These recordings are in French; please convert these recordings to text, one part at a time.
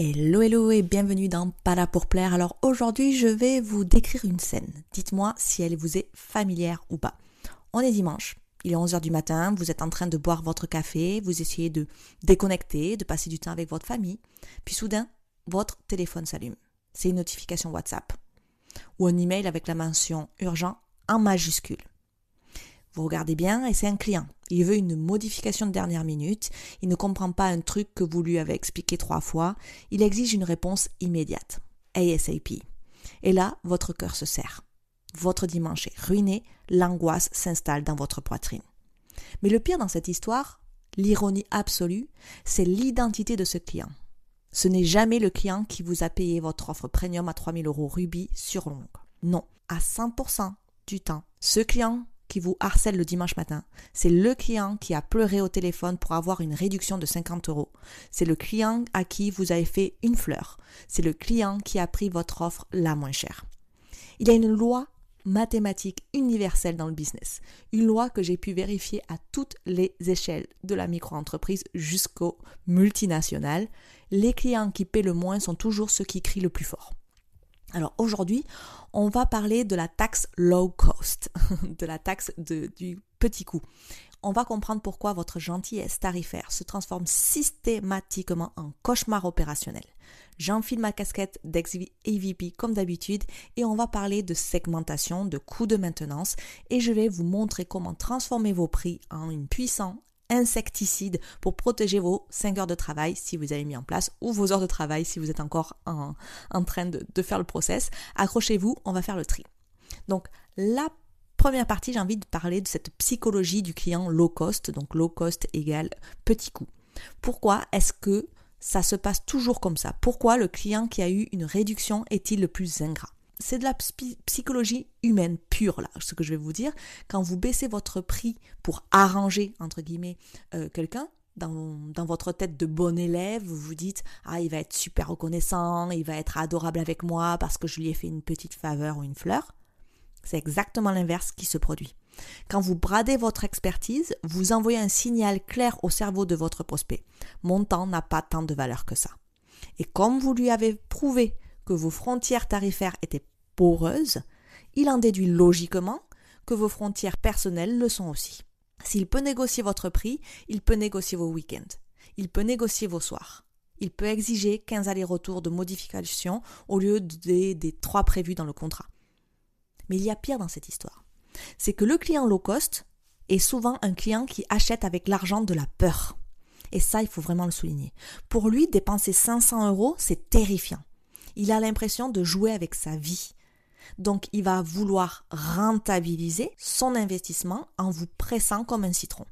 Hello hello et bienvenue dans Pas là pour plaire. Alors aujourd'hui je vais vous décrire une scène. Dites-moi si elle vous est familière ou pas. On est dimanche, il est 11h du matin, vous êtes en train de boire votre café, vous essayez de déconnecter, de passer du temps avec votre famille, puis soudain votre téléphone s'allume. C'est une notification WhatsApp ou un email avec la mention urgent en majuscule. Vous regardez bien et c'est un client. Il veut une modification de dernière minute. Il ne comprend pas un truc que vous lui avez expliqué 3 fois. Il exige une réponse immédiate. ASAP. Et là, votre cœur se serre. Votre dimanche est ruiné. L'angoisse s'installe dans votre poitrine. Mais le pire dans cette histoire, l'ironie absolue, c'est l'identité de ce client. Ce n'est jamais le client qui vous a payé votre offre premium à 3 000 € rubis sur longue. Non, à 100% du temps. Ce client qui vous harcèle le dimanche matin, c'est le client qui a pleuré au téléphone pour avoir une réduction de 50 €. C'est le client à qui vous avez fait une fleur. C'est le client qui a pris votre offre la moins chère. Il y a une loi mathématique universelle dans le business. Une loi que j'ai pu vérifier à toutes les échelles, de la micro-entreprise jusqu'aux multinationales. Les clients qui paient le moins sont toujours ceux qui crient le plus fort. Alors aujourd'hui, on va parler de la taxe low cost, de la taxe du petit coût. On va comprendre pourquoi votre gentillesse tarifaire se transforme systématiquement en cauchemar opérationnel. J'enfile ma casquette d'ex-AVP comme d'habitude et on va parler de segmentation, de coûts de maintenance et je vais vous montrer comment transformer vos prix en une puissante insecticide pour protéger vos 5 heures de travail si vous avez mis en place ou vos heures de travail si vous êtes encore en train de faire le process. Accrochez-vous, on va faire le tri. Donc la première partie, j'ai envie de parler de cette psychologie du client low cost, donc low cost égale petit coût. Pourquoi est-ce que ça se passe toujours comme ça? Pourquoi le client qui a eu une réduction est-il le plus ingrat? C'est de la psychologie humaine pure, là, ce que je vais vous dire. Quand vous baissez votre prix pour arranger, entre guillemets, quelqu'un, dans votre tête de bon élève, vous vous dites « Ah, il va être super reconnaissant, il va être adorable avec moi parce que je lui ai fait une petite faveur ou une fleur. » C'est exactement l'inverse qui se produit. Quand vous bradez votre expertise, vous envoyez un signal clair au cerveau de votre prospect. « Mon temps n'a pas tant de valeur que ça. » Et comme vous lui avez prouvé que vos frontières tarifaires étaient poreuses, il en déduit logiquement que vos frontières personnelles le sont aussi. S'il peut négocier votre prix, il peut négocier vos week-ends. Il peut négocier vos soirs. Il peut exiger 15 allers-retours de modification au lieu des 3 prévus dans le contrat. Mais il y a pire dans cette histoire. C'est que le client low cost est souvent un client qui achète avec l'argent de la peur. Et ça, il faut vraiment le souligner. Pour lui, dépenser 500 €, c'est terrifiant. Il a l'impression de jouer avec sa vie. Donc, il va vouloir rentabiliser son investissement en vous pressant comme un citron.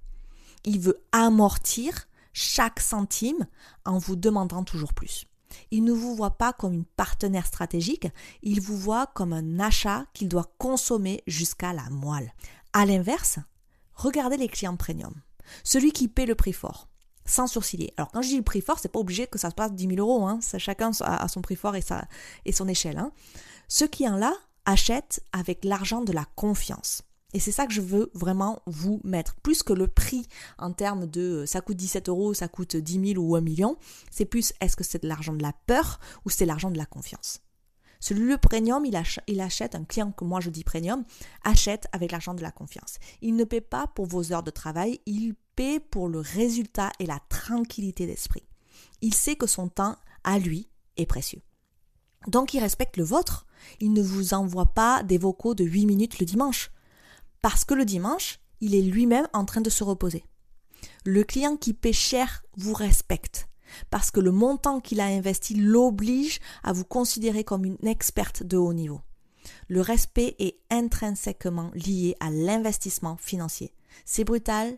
Il veut amortir chaque centime en vous demandant toujours plus. Il ne vous voit pas comme une partenaire stratégique, il vous voit comme un achat qu'il doit consommer jusqu'à la moelle. À l'inverse, regardez les clients premium. Celui qui paie le prix fort, sans sourciller. Alors quand je dis le prix fort, c'est pas obligé que ça se passe 10 000 €, ça, chacun a son prix fort et son échelle. Ce client-là achète avec l'argent de la confiance. Et c'est ça que je veux vraiment vous mettre. Plus que le prix en termes de ça coûte 17 €, ça coûte 10 000 ou 1 million, c'est plus est-ce que c'est de l'argent de la peur ou c'est l'argent de la confiance. Le premium, il achète, un client que moi je dis premium, achète avec l'argent de la confiance. Il ne paie pas pour vos heures de travail, il paie pour le résultat et la tranquillité d'esprit. Il sait que son temps, à lui, est précieux. Donc il respecte le vôtre. Il ne vous envoie pas des vocaux de 8 minutes le dimanche. Parce que le dimanche, il est lui-même en train de se reposer. Le client qui paie cher vous respecte. Parce que le montant qu'il a investi l'oblige à vous considérer comme une experte de haut niveau. Le respect est intrinsèquement lié à l'investissement financier. C'est brutal,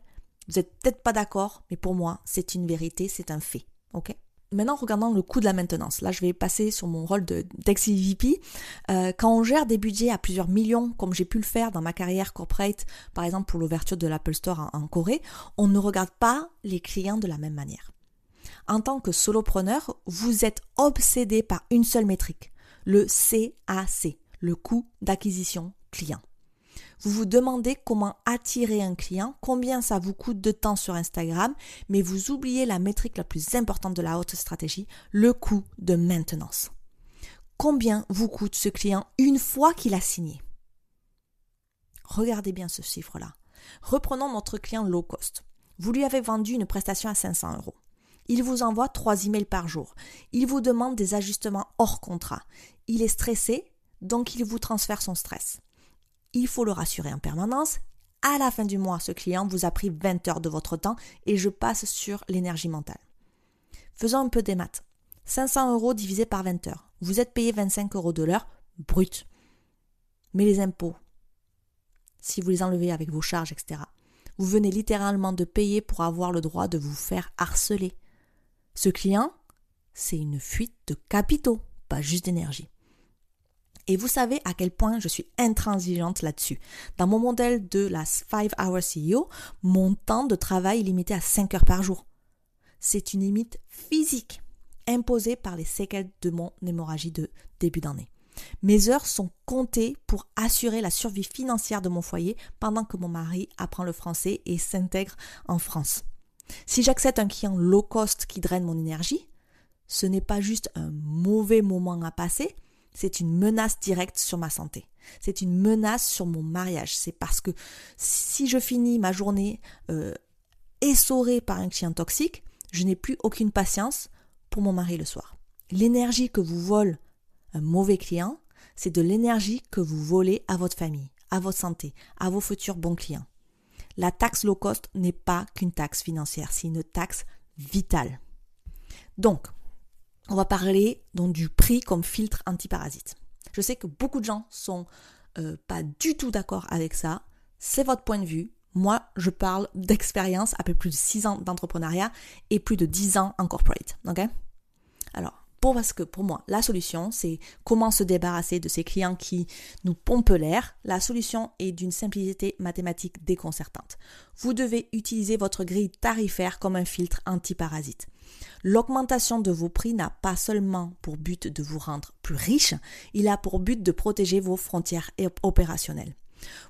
vous n'êtes peut-être pas d'accord, mais pour moi, c'est une vérité, c'est un fait. Ok ? Maintenant, regardons le coût de la maintenance. Là, je vais passer sur mon rôle d'ex-VP. Quand on gère des budgets à plusieurs millions, comme j'ai pu le faire dans ma carrière corporate, par exemple pour l'ouverture de l'Apple Store en Corée, on ne regarde pas les clients de la même manière. En tant que solopreneur, vous êtes obsédé par une seule métrique, le CAC, le coût d'acquisition client. Vous vous demandez comment attirer un client, combien ça vous coûte de temps sur Instagram, mais vous oubliez la métrique la plus importante de la haute stratégie, le coût de maintenance. Combien vous coûte ce client une fois qu'il a signé? Regardez bien ce chiffre-là. Reprenons notre client low cost. Vous lui avez vendu une prestation à 500 €. Il vous envoie 3 emails par jour. Il vous demande des ajustements hors contrat. Il est stressé, donc il vous transfère son stress. Il faut le rassurer en permanence. À la fin du mois, ce client vous a pris 20 heures de votre temps et je passe sur l'énergie mentale. Faisons un peu des maths. 500 € divisé par 20 heures. Vous êtes payé 25 € de l'heure, brut. Mais les impôts, si vous les enlevez avec vos charges, etc., vous venez littéralement de payer pour avoir le droit de vous faire harceler. Ce client, c'est une fuite de capitaux, pas juste d'énergie. Et vous savez à quel point je suis intransigeante là-dessus. Dans mon modèle de la 5-hour CEO, mon temps de travail est limité à 5 heures par jour. C'est une limite physique imposée par les séquelles de mon hémorragie de début d'année. Mes heures sont comptées pour assurer la survie financière de mon foyer pendant que mon mari apprend le français et s'intègre en France. Si j'accepte un client low cost qui draine mon énergie, ce n'est pas juste un mauvais moment à passer, c'est une menace directe sur ma santé. C'est une menace sur mon mariage. C'est parce que si je finis ma journée essorée par un client toxique, je n'ai plus aucune patience pour mon mari le soir. L'énergie que vous vole un mauvais client, c'est de l'énergie que vous volez à votre famille, à votre santé, à vos futurs bons clients. La taxe low cost n'est pas qu'une taxe financière, c'est une taxe vitale. Donc, on va parler donc du prix comme filtre antiparasite. Je sais que beaucoup de gens sont pas du tout d'accord avec ça. C'est votre point de vue. Moi, je parle d'expérience après plus de 6 ans d'entrepreneuriat et plus de 10 ans en corporate. Ok? Alors, parce que pour moi, la solution, c'est comment se débarrasser de ces clients qui nous pompent l'air. La solution est d'une simplicité mathématique déconcertante. Vous devez utiliser votre grille tarifaire comme un filtre antiparasite. L'augmentation de vos prix n'a pas seulement pour but de vous rendre plus riche, il a pour but de protéger vos frontières opérationnelles.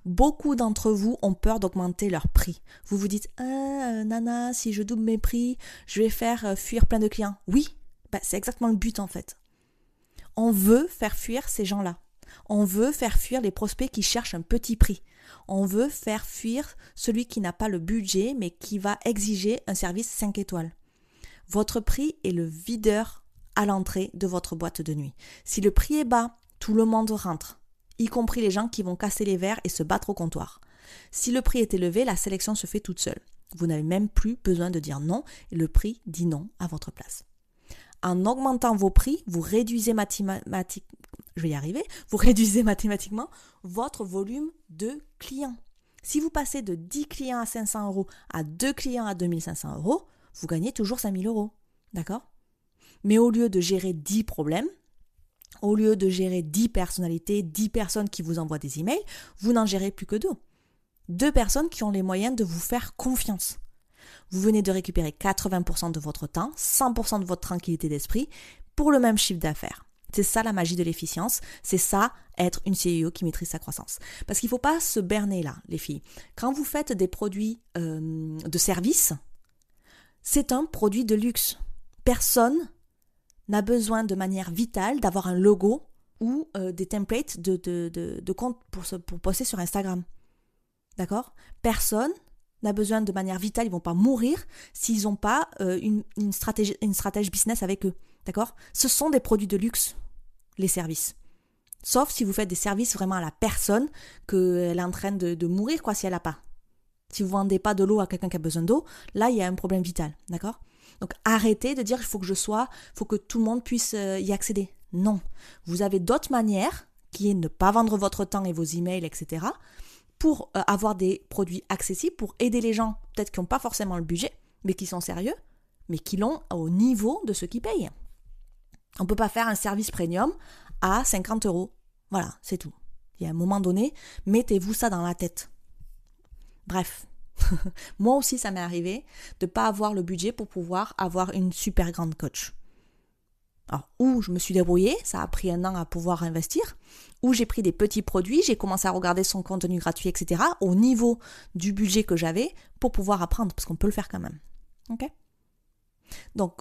Beaucoup d'entre vous ont peur d'augmenter leur prix. Vous vous dites « Nana, si je double mes prix, je vais faire fuir plein de clients. » Oui, c'est exactement le but en fait. On veut faire fuir ces gens-là. On veut faire fuir les prospects qui cherchent un petit prix. On veut faire fuir celui qui n'a pas le budget mais qui va exiger un service 5 étoiles. Votre prix est le videur à l'entrée de votre boîte de nuit. Si le prix est bas, tout le monde rentre, y compris les gens qui vont casser les verres et se battre au comptoir. Si le prix est élevé, la sélection se fait toute seule. Vous n'avez même plus besoin de dire non et le prix dit non à votre place. En augmentant vos prix, vous réduisez mathématiquement votre volume de clients. Si vous passez de 10 clients à 500 € à 2 clients à 2500 €, vous gagnez toujours 5000 €. D'accord? Mais au lieu de gérer 10 problèmes, au lieu de gérer 10 personnalités, 10 personnes qui vous envoient des emails, vous n'en gérez plus que 2. 2 personnes qui ont les moyens de vous faire confiance. Vous venez de récupérer 80% de votre temps, 100% de votre tranquillité d'esprit pour le même chiffre d'affaires. C'est ça la magie de l'efficience, c'est ça être une CEO qui maîtrise sa croissance. Parce qu'il ne faut pas se berner là, les filles. Quand vous faites des produits de service, c'est un produit de luxe. Personne n'a besoin de manière vitale d'avoir un logo ou des templates de compte pour poster sur Instagram. D'accord? Personne n'a besoin de manière vitale, ils ne vont pas mourir s'ils n'ont pas une stratégie business avec eux. D'accord? Ce sont des produits de luxe, les services. Sauf si vous faites des services vraiment à la personne qu'elle est en train de mourir, quoi, si elle n'a pas. Si vous ne vendez pas de l'eau à quelqu'un qui a besoin d'eau, là, il y a un problème vital. D'accord? Donc, arrêtez de dire il faut que tout le monde puisse y accéder. Non. Vous avez d'autres manières, qui est ne pas vendre votre temps et vos emails, etc., pour avoir des produits accessibles, pour aider les gens, peut-être qui n'ont pas forcément le budget, mais qui sont sérieux, mais qui l'ont au niveau de ceux qui payent. On ne peut pas faire un service premium à 50 €. Voilà, c'est tout. Il y a un moment donné, mettez-vous ça dans la tête. Bref, moi aussi ça m'est arrivé de ne pas avoir le budget pour pouvoir avoir une super grande coach. Alors, ou je me suis débrouillée, ça a pris 1 an à pouvoir investir, ou j'ai pris des petits produits, j'ai commencé à regarder son contenu gratuit, etc., au niveau du budget que j'avais pour pouvoir apprendre, parce qu'on peut le faire quand même. Ok ? Donc,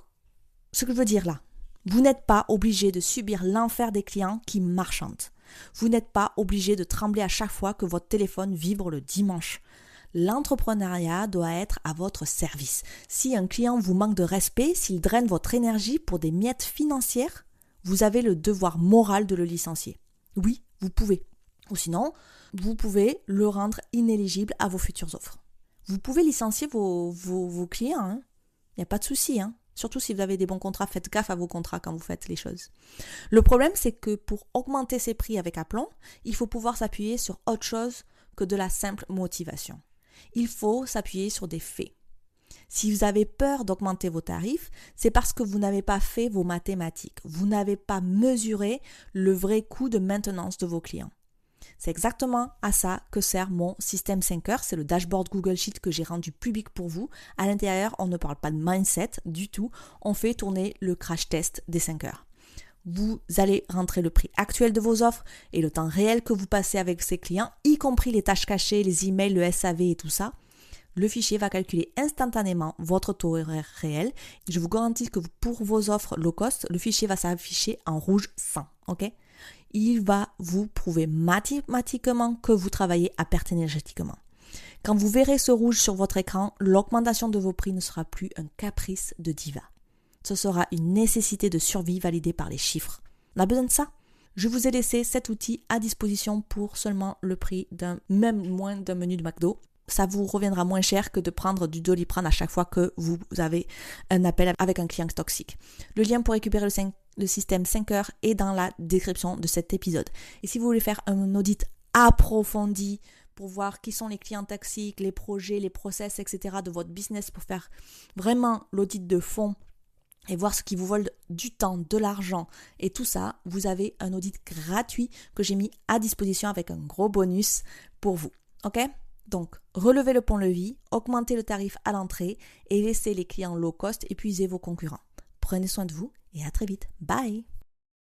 ce que je veux dire là, vous n'êtes pas obligé de subir l'enfer des clients qui marchandent. Vous n'êtes pas obligé de trembler à chaque fois que votre téléphone vibre le dimanche. L'entrepreneuriat doit être à votre service. Si un client vous manque de respect, s'il draine votre énergie pour des miettes financières, vous avez le devoir moral de le licencier. Oui, vous pouvez. Ou sinon, vous pouvez le rendre inéligible à vos futures offres. Vous pouvez licencier vos clients, Il n'y a pas de souci, Surtout si vous avez des bons contrats, faites gaffe à vos contrats quand vous faites les choses. Le problème, c'est que pour augmenter ses prix avec aplomb, il faut pouvoir s'appuyer sur autre chose que de la simple motivation. Il faut s'appuyer sur des faits. Si vous avez peur d'augmenter vos tarifs, c'est parce que vous n'avez pas fait vos mathématiques. Vous n'avez pas mesuré le vrai coût de maintenance de vos clients. C'est exactement à ça que sert mon système 5 heures. C'est le dashboard Google Sheet que j'ai rendu public pour vous. À l'intérieur, on ne parle pas de mindset du tout. On fait tourner le crash test des 5 heures. Vous allez rentrer le prix actuel de vos offres et le temps réel que vous passez avec ces clients, y compris les tâches cachées, les emails, le SAV et tout ça. Le fichier va calculer instantanément votre taux horaire réel. Je vous garantis que pour vos offres low cost, le fichier va s'afficher en rouge 100, ok ? Il va vous prouver mathématiquement que vous travaillez à perte énergétiquement. Quand vous verrez ce rouge sur votre écran, l'augmentation de vos prix ne sera plus un caprice de diva. Ce sera une nécessité de survie validée par les chiffres. On a besoin de ça. Je vous ai laissé cet outil à disposition pour seulement le prix même moins d'un menu de McDo. Ça vous reviendra moins cher que de prendre du Doliprane à chaque fois que vous avez un appel avec un client toxique. Le lien pour récupérer le système 5 heures est dans la description de cet épisode. Et si vous voulez faire un audit approfondi pour voir qui sont les clients toxiques, les projets, les process, etc. de votre business, pour faire vraiment l'audit de fond et voir ce qui vous vole du temps, de l'argent et tout ça, vous avez un audit gratuit que j'ai mis à disposition avec un gros bonus pour vous. Ok ? Donc, relevez le pont-levis, augmentez le tarif à l'entrée et laissez les clients low cost épuiser vos concurrents. Prenez soin de vous et à très vite. Bye!